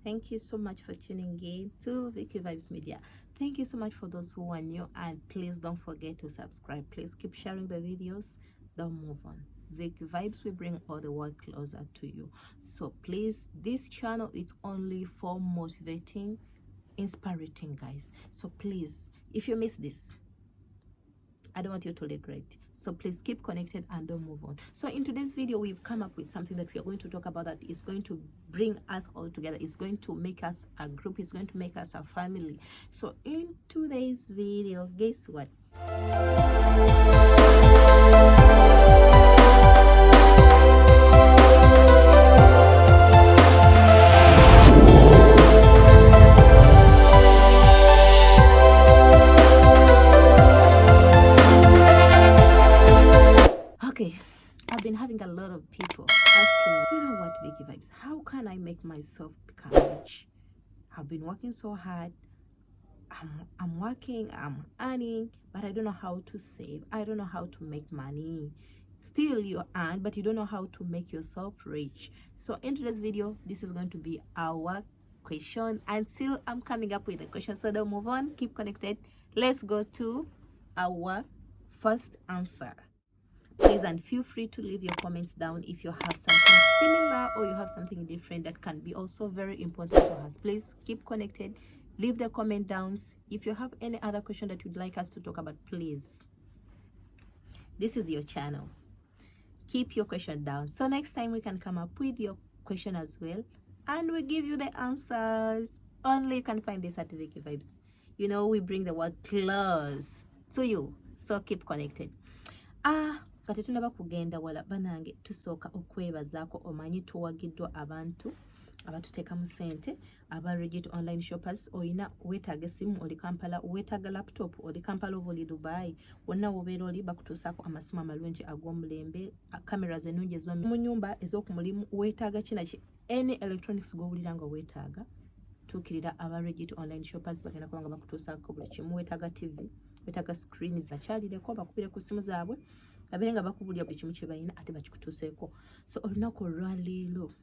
Thank you so much for tuning in to Vicky Vibes Media. Thank you so much for those who are new, and please don't forget to subscribe. Please keep sharing the videos. Don't move on. Vicky Vibes will bring all the world closer to you. So please, this channel is only for motivating, inspiring guys. So please, if you miss this, I don't want you to regret. So please keep connected and don't move on. So in today's video, we've come up with something that we are going to talk about that is going to bring us all together. It's going to make us a group. It's going to make us a family. So in today's video, guess what? Okay, I've been having a lot of people asking, you know what, Vicky Vibes, how can I make myself become rich? I've been working so hard. I'm working, I'm earning, but I don't know how to save. I don't know how to make money. Still you earn, but you don't know how to make yourself rich. So in today's video, this is going to be our question. Until I'm coming up with a question, so don't move on, keep connected. Let's go to our first answer. Please, and feel free to leave your comments down if you have something similar or you have something different that can be also very important to us. Please keep connected, leave the comment down. If you have any other question that you'd like us to talk about, please, this is your channel. Keep your question down, so next time we can come up with your question as well, and we give you the answers. Only you can find this at Vicky Vibes. You know, we bring the word close to you, so keep connected. Kati tunaba kugenda wala banange tusooka okwebazaako. Omanyi tuwagiddwa abantu abatuteeka mu ssente, aba Reggit online shoppers. Oyina weetaaga essimu oli Kampala, weetaaga laptop oli Kampala oba oli Dubai, wonna wobeera oli bakutuusaako amasimu amalungi ag'omulembe, cameras ennungi ez'omu nnyumba ez'okumulimu. Weetaaga kinaki, any electronics g'owulira nga weetaaga, tuukirira aba Reggit online shoppers bagenda kuba nga bakutuusaako buli kimu. Weetaaga TV, weetaaga screen zakyalireko, bakubire ku ssimu zaabwe, abeere nga bakubulira buli kimu kye balina ate bakikutuuseeko. So olunaku olwaleero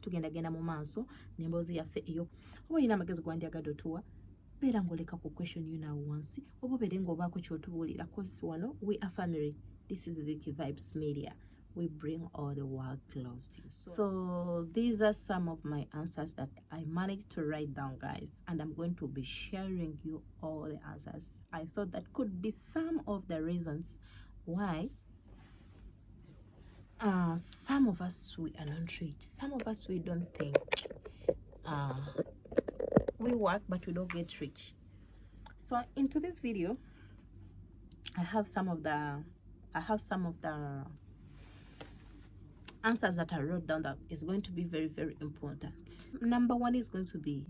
tugenda mu maaso n'emboozi yaffe eyo. Oba olina amagezi gwandyagadde otuwa, beera ng'oleka ku question you now wansi, oba obeere ng'obaako ky'otubuulira, cause wano we are family. This is Vicky Vibes Media. We bring all the world close to you. So these are some of my answers that I managed to write down, guys, and I'm going to be sharing you all the answers. I thought that could be some of the reasons why some of us, we are not rich. Some of us, we don't think. We work, but we don't get rich. So into this video, I have some of the answers that I wrote down that is going to be very, very important. Number one is going to be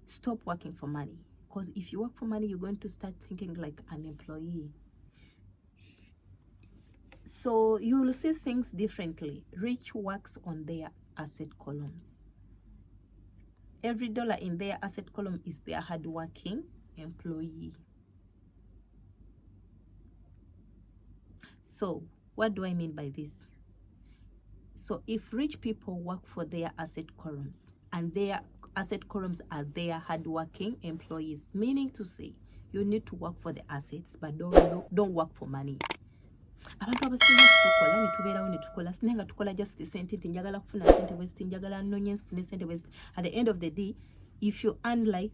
stop working for money. Because if you work for money, you're going to start thinking like an employee. So you will see things differently. Rich works on their asset columns. Every dollar in their asset column is their hardworking employee. So what do I mean by this? So if rich people work for their asset columns, and their asset columns are their hardworking employees, meaning to say you need to work for the assets, but don't work for money. Abantu abasinga tukola nitubeerawo netukola sinenga tukola just sente nti njagala kufuna sente west, njagala nnonye nfune sente west. At the end of the day, if you earn like,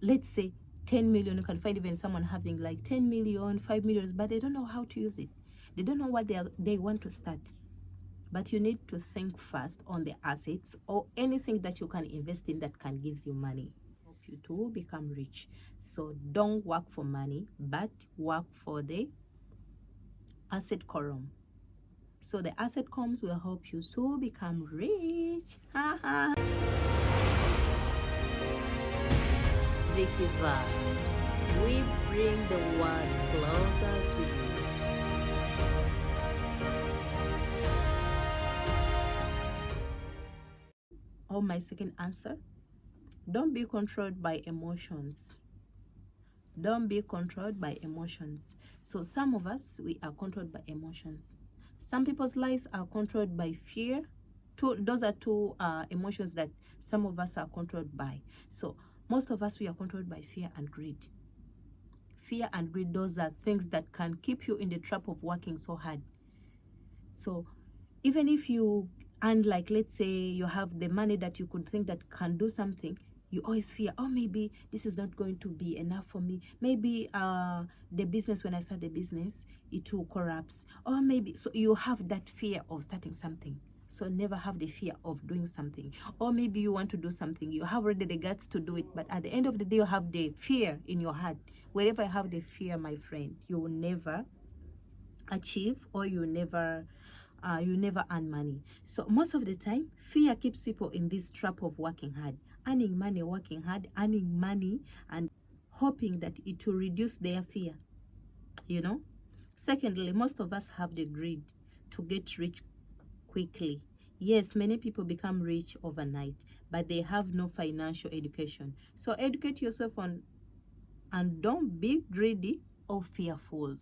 let's say 10 million, you can find even someone having like 10 million, 5 million, but they don't know how to use it. They don't know what they want to start. But you need to think first on the assets or anything that you can invest in that can give you money, help you to become rich. So don't work for money, but work for the asset column. So the asset columns will help you to become rich. Vicky Vibes, we bring the world closer to you. Oh, my second answer, don't be controlled by emotions. Don't be controlled by emotions. So some of us, we are controlled by emotions. Some people's lives are controlled by fear. those are two emotions that some of us are controlled by. So most of us, we are controlled by fear and greed. Fear and greed, those are things that can keep you in the trap of working so hard. So even if you, and like, let's say you have the money that you could think that can do something, you always fear, oh, maybe this is not going to be enough for me. Maybe the business, when I start the business, it will collapse. Or maybe, so you have that fear of starting something. So never have the fear of doing something. Or maybe you want to do something, you have already the guts to do it, but at the end of the day, you have the fear in your heart. Wherever you have the fear, my friend, you will never achieve, or you never earn money. So most of the time, fear keeps people in this trap of working hard, earning money, working hard, earning money, and hoping that it will reduce their fear, you know. Secondly, most of us have the greed to get rich quickly. Yes, many people become rich overnight, but they have no financial education. So educate yourself on, and don't be greedy or fearful,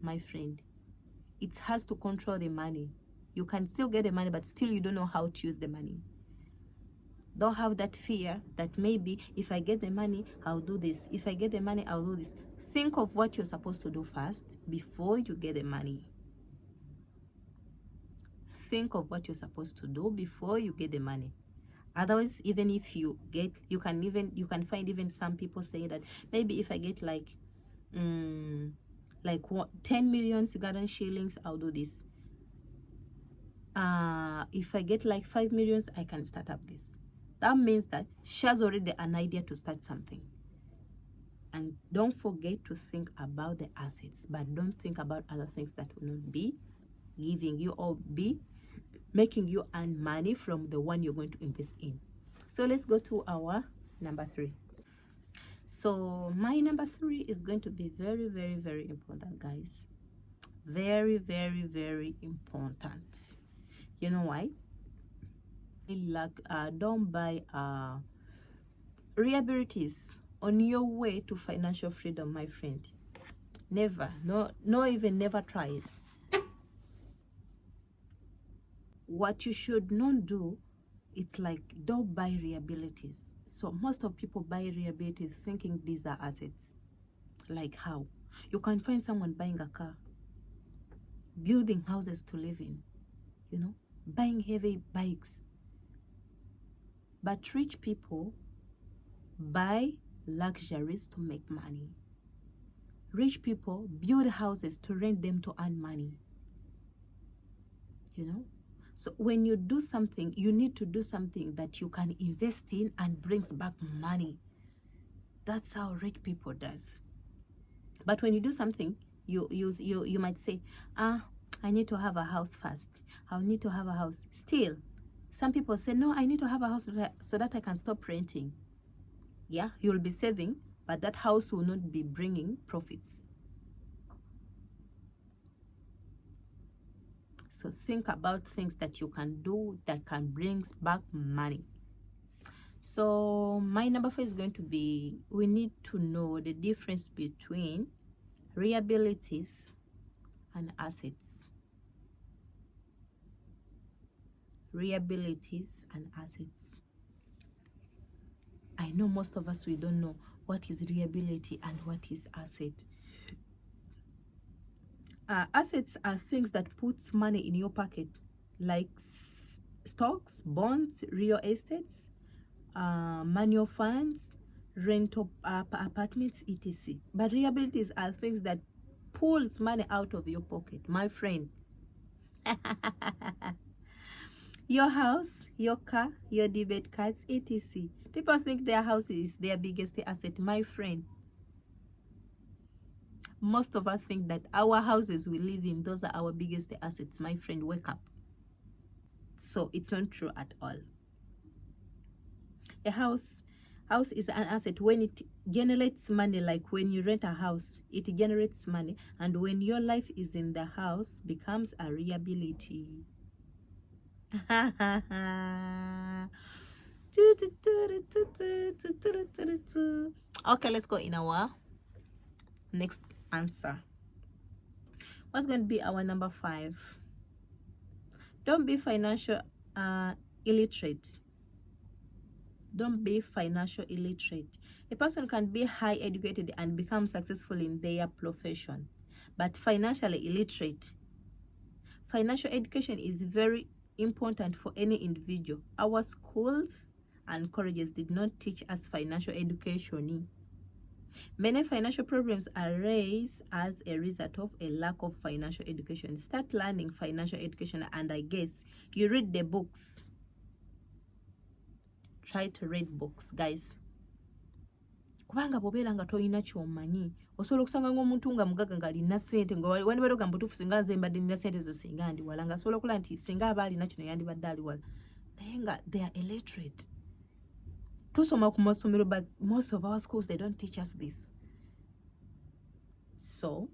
my friend. It has to control the money. You can still get the money, but still you don't know how to use the money. Don't have that fear that maybe if I get the money, I'll do this. If I get the money, I'll do this. Think of what you're supposed to do first before you get the money. Think of what you're supposed to do before you get the money. Otherwise, even if you get, you can find even some people saying that maybe if I get like 10 million Ugandan shillings, I'll do this. If I get like 5 millions, I can start up this. That means that she has already an idea to start something. And don't forget to think about the assets, but don't think about other things that will not be giving you or be making you earn money from the one you're going to invest in. So let's go to our number 3. So my number 3 is going to be very, very, very important, guys. Very, very, very important. You know why? Don't buy Reabilities on your way to financial freedom, my friend. Never, no, even never try it. What you should not do, it's like, don't buy Reabilities. So most of people buy Reabilities thinking these are assets. Like how? You can find someone buying a car, building houses to live in, you know, buying heavy bikes. But rich people buy luxuries to make money. Rich people build houses to rent them to earn money, you know. So when you do something, you need to do something that you can invest in and brings back money. That's how rich people does. But when you do something, you might say, I need to have a house first. I'll need to have a house. Still, some people say, no, I need to have a house so that I can stop renting. Yeah, you'll be saving, but that house will not be bringing profits. So think about things that you can do that can bring back money. So my number 4 is going to be, we need to know the difference between Reabilities and assets. Reabilities and assets. I know most of us, we don't know what is Reability and what is asset. Assets are things that puts money in your pocket, like stocks, bonds, real estates, manual funds, rental apartments, etc. But Reabilities are things that pulls money out of your pocket, my friend. Your house, your car, your debit cards, etc. People think their house is their biggest asset, my friend. Most of us think that our houses we live in, those are our biggest assets, my friend. Wake up. So it's not true at all. A house is an asset when it generates money. Like when you rent a house, it generates money, and when your life is in the house, becomes a Reability. Okay, let's go in our next answer. What's going to be our number 5? Don't be financial illiterate. Don't be financial illiterate. A person can be high educated and become successful in their profession, but financially illiterate. Financial education is very important for any individual. Our schools and colleges did not teach us financial education. Many financial problems are raised as a result of a lack of financial education. Start learning financial education, and I guess you read the books. Try to read books, guys. Kubanga bobera nga toyina kyomanyi osobola okusanga ng'omuntu nga mugaga nga alina ssente wani balogamba tuufu singa nze mbadde nina ssente zo singa ndi wala nga asobola okulaba nti singa aba alina kino yandibadde ali wala naye nga they are illiterate. Tusoma ku masomero, but most of our schools they don't teach us this. So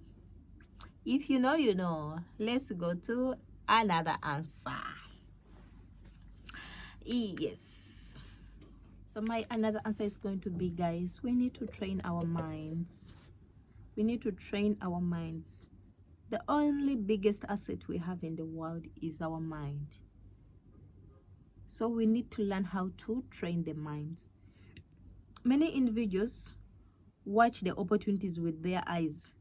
if you know, you know. Let's go to another answer. Yes. So my another answer is going to be, guys, we need to train our minds. We need to train our minds. The only biggest asset we have in the world is our mind. So we need to learn how to train the minds. Many individuals watch the opportunities with their eyes.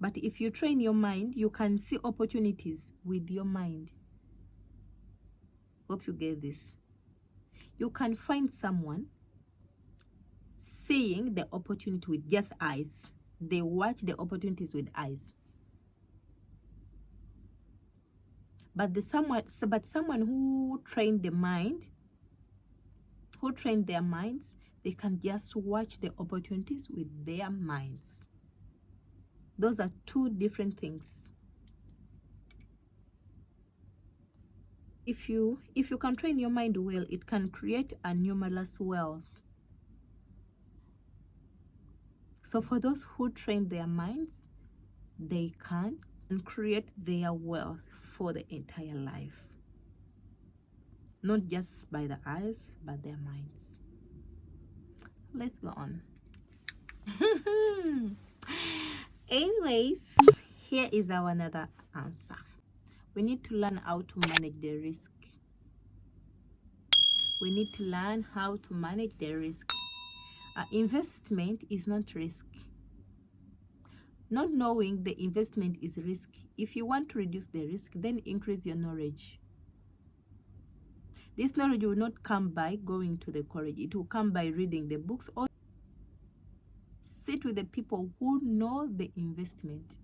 But if you train your mind, you can see opportunities with your mind. Hope you get this. You can find someone seeing the opportunity with just eyes. They watch the opportunities with eyes. But someone who trained the mind, who trained their minds, they can just watch the opportunities with their minds. Those are two different things. If you can train your mind well, it can create a numerous wealth. So for those who train their minds, they can create their wealth for the entire life. Not just by the eyes, but their minds. Let's go on. Anyways, here is our another answer. We need to learn how to manage the risk. We need to learn how to manage the risk. Investment is not risk. Not knowing the investment is risk. If you want to reduce the risk, then increase your knowledge. This knowledge will not come by going to the college. It will come by reading the books or sit with the people who know the investment.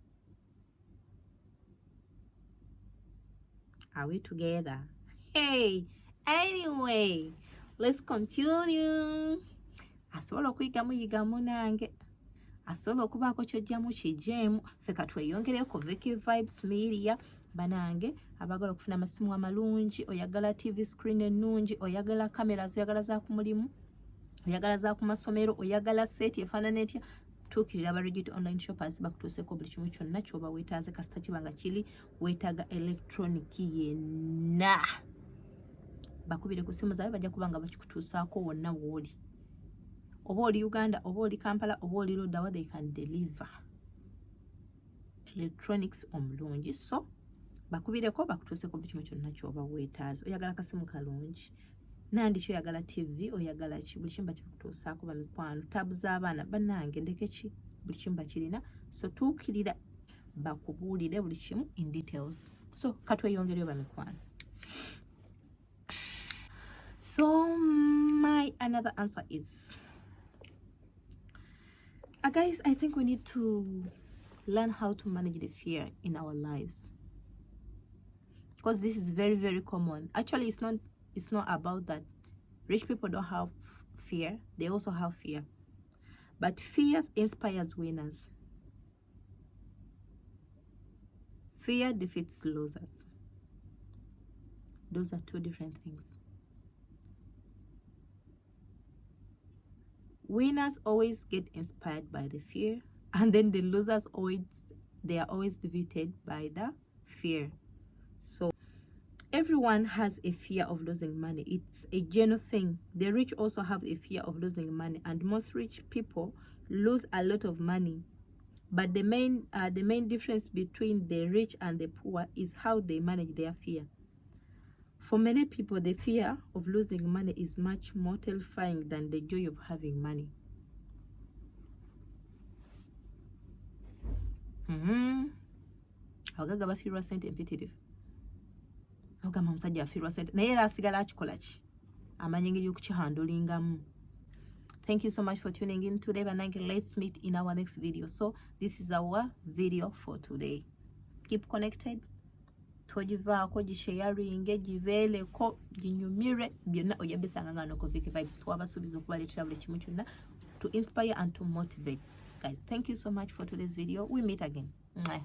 Are we together? Hey, anyway, let's continue. Asobola okuyigamu yigamu nange. Asobola okubaako kyojjamu kijeemu. Ffe ka tweyongereko ku Vicky Vibes Media. Banange abagala okufuna amasimu amalungi, oyagala TV screen ennungi, oyagala cameras, oyagala za ku mulimu, oyagala za ku masomero, oyagala set efaanana etya, tuukirira aba Reggit online shoppers bakutuuseeko buli kimu kyonna ky'oba weetaaze kasita kibanga kiri weetaaga electronic yenna. Bakubire ku simu zaabwe bajja kubanga bakikutuusaako wonna w'oli. Oba oli Uganda, oba oli Kampala, oba oli Lodawa, they can deliver electronics omulungi. So bakubireko bakutuuseeko buli kimu kyonna ky'oba weetaaze. Oyagala kasimu kalungi, nandi kyoyagala TV, oyagala ki, buli kimu bakikutuusaako bamikwano. Tabu z'abaana bannange ndeke ki, buli kimu bakirina. So tuukirira bakubuulire buli kimu in details. So katweyongereyo bamikwano. So my another answer is, guys, I think we need to learn how to manage the fear in our lives, because this is very, very common. Actually, it's not about that. Rich people don't have fear. They also have fear. But fear inspires winners. Fear defeats losers. Those are two different things. Winners always get inspired by the fear, and then the losers they are always defeated by the fear. So everyone has a fear of losing money. It's a general thing. The rich also have a fear of losing money, and most rich people lose a lot of money. But the main difference between the rich and the poor is how they manage their fear. For many people, the fear of losing money is much more terrifying than the joy of having money. Abagagga bafiirwa ssente empitirivu. Nogamba omusajja afiirwa ssente naye era asigala akikola ki? Amanyi engeri y'okukihandulingamu. Thank you so much for tuning in today, Banange. Let's meet in our next video. So this is our video for today. Keep connected. Togivaako, gisharinge, gibeeleko, ginyumire, byonna ojabisanga ngano ko Vicky Vibes. Twabasuubiza okubaleetera buli kimu kyonna to inspire and to motivate. Guys, thank you so much for today's video. We meet again. Mwah.